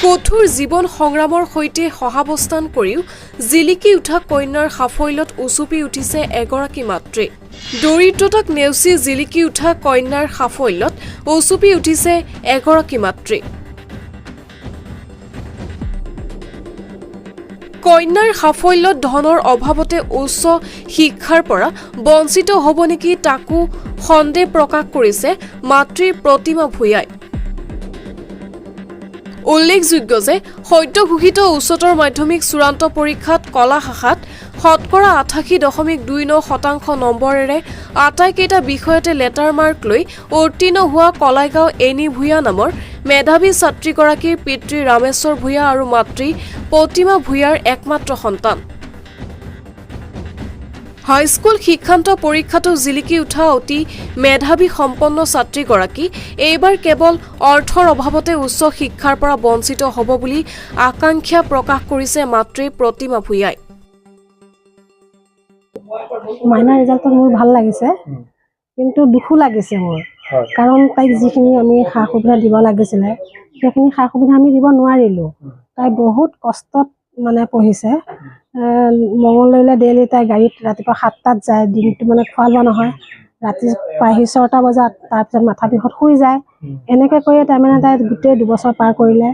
কঠোৰ জীৱন সংগ্ৰামৰ সৈতে সহাৱস্থান কৰিও জিলিকি উঠা কন্যাৰ সাফল্যত উচুপি উঠিছে এগৰাকী মাতৃ। দৰিদ্ৰতাক নেওচি জিলিকি উঠা কন্যাৰ সাফল্যত উচুপি উঠিছে এগৰাকী মাতৃ। কন্যাৰ সাফল্যত ধনৰ অভাৱতে উচ্চ শিক্ষাৰ পৰা বঞ্চিত হ'ব নেকি তাকো সন্দেহ প্ৰকাশ কৰিছে মাতৃ প্ৰতিমা ভূঞাই। উল্লেখযোগ্য যে সদ্য ঘোষিত উচ্চতৰ মাধ্যমিক চূড়ান্ত পৰীক্ষাত কলা শাখাত শতকৰা 88.29% নম্বৰেৰে আটাইকেইটা বিষয়তে লেটাৰ মাৰ্ক লৈ উত্তীৰ্ণ হোৱা কলাইগাঁও এনি ভূঞা নামৰ মেধাৱী ছাত্ৰীগৰাকীৰ পিতৃ ৰামেশ্বৰ ভূঞা আৰু মাতৃ প্ৰতিমা ভূঞাৰ একমাত্ৰ সন্তান। হাইস্কুল শিক্ষান্ত পৰীক্ষাতো জিলিকি উঠা অতি মেধাৱী সম্পন্ন ছাত্ৰীগৰাকী এইবাৰ কেৱল অৰ্থৰ অভাৱতে উচ্চ শিক্ষাৰ পৰা বঞ্চিত হ'ব বুলি আকাংক্ষা প্ৰকাশ কৰিছে মাতৃ প্ৰতিমা ভূঞাই। মাইনাৰ ৰিজাল্টত মোৰ ভাল লাগিছে, কিন্তু দুখো লাগিছে মোৰ, কাৰণ তাইক যিখিনি আমি সা সুবিধা দিব লাগিছিলে সেইখিনি সা সুবিধা আমি দিব নোৱাৰিলোঁ। তাই বহুত কষ্টত মানে পঢ়িছে। মঙলদৈলৈ ডেইলি তাই গাড়ীত ৰাতিপুৱা 7টাত যায়, দিনটো মানে খোৱা লোৱা নহয়, ৰাতি পাইহি 6টা বজাত, তাৰপিছত মাথা বিষত শুই যায়। এনেকৈ কৰিয়ে তাৰমানে তাই গোটেই 2 বছৰ পাৰ কৰিলে,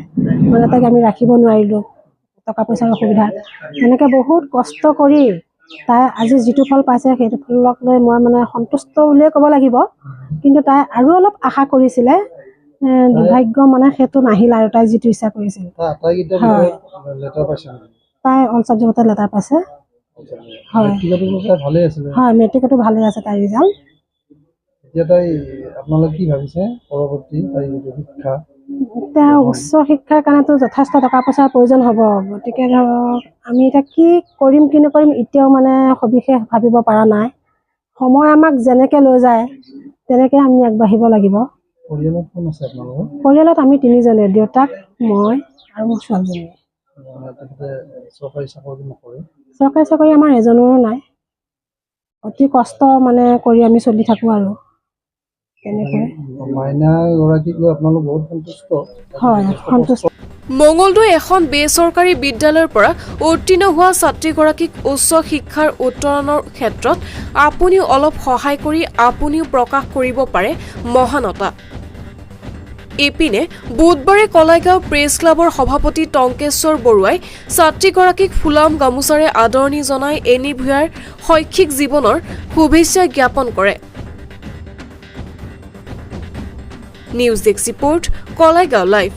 মানে তাইক আমি ৰাখিব নোৱাৰিলোঁ টকা পইচাৰ অসুবিধাত। এনেকৈ বহুত কষ্ট কৰি তাই আজি যিটো ফল পাইছে সেইটো ফলক লৈ মই মানে সন্তুষ্ট বুলিয়ে ক'ব লাগিব। কিন্তু তাই আৰু অলপ আশা কৰিছিলে, দুৰ্ভাগ্য মানে সেইটো নাহিল আৰু তাই যিটো ইচ্ছা কৰিছিল। তাই অল ছাবজেক্টতে লেটাৰ পাইছে। হয়, মেট্ৰিকতো ভালে আছে তাইৰ ৰিজাল্ট। এতিয়া উচ্চ শিক্ষাৰ কাৰণেতো যথেষ্ট টকা পইচাৰ প্ৰয়োজন হ'ব। গতিকে ধৰক আমি এতিয়া কি কৰিম কি নকৰিম এতিয়াও মানে সবিশেষ ভাবিব পৰা নাই। সময় আমাক যেনেকৈ লৈ যায় তেনেকৈ আমি আগবাঢ়িব লাগিব। পৰিয়ালত আমি 3জনে, দেউতাক, মই আৰু মোৰ ছোৱালীজনী। চৰকাৰী চাকৰি আমাৰ এজনৰো নাই। অতি কষ্ট মানে কৰি আমি চলি থাকোঁ আৰু তেনেকৈ। হয়, সন্তুষ্ট। মঙলদৈ এখন বেচৰকাৰী বিদ্যালয়ৰ পৰা উত্তীৰ্ণ হোৱা ছাত্ৰীগৰাকীক উচ্চ শিক্ষাৰ উত্তৰণৰ ক্ষেত্ৰত আপুনিও অলপ সহায় কৰি আপুনিও প্ৰকাশ কৰিব পাৰে মহানতা। ইপিনে বুধবাৰে কলাইগাঁও প্ৰেছ ক্লাবৰ সভাপতি টংকেশ্বৰ বৰুৱাই ছাত্ৰীগৰাকীক ফুলাম গামোচাৰে আদৰণি জনাই এনি ভূঞাৰ শৈক্ষিক জীৱনৰ শুভেচ্ছা জ্ঞাপন কৰে। News desk report, Kalaigaon live.